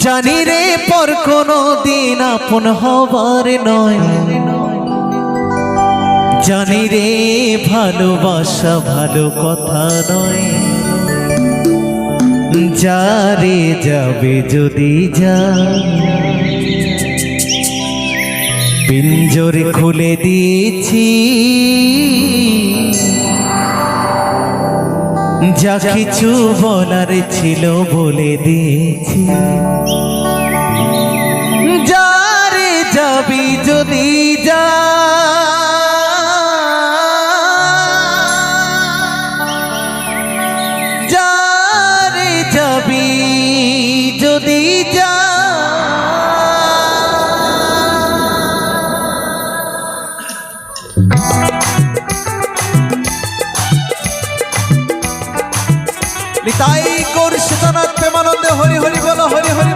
জানি রে পর কোনো দিন আপন হবার নয়, জানি রে ভালোবাসা ভালো কথা নয়। যারে যাবে যদি যা, পিঞ্জর খুলে দিয়েছি, যা কিছু বলার ছিল বলে দিয়েছি। যারে যাবি যদি যা, যারে যাবি যদি যা, নিতাই গৌর সীতানাথ প্রেমানন্দে হরি হরি বলো, হরি হরি।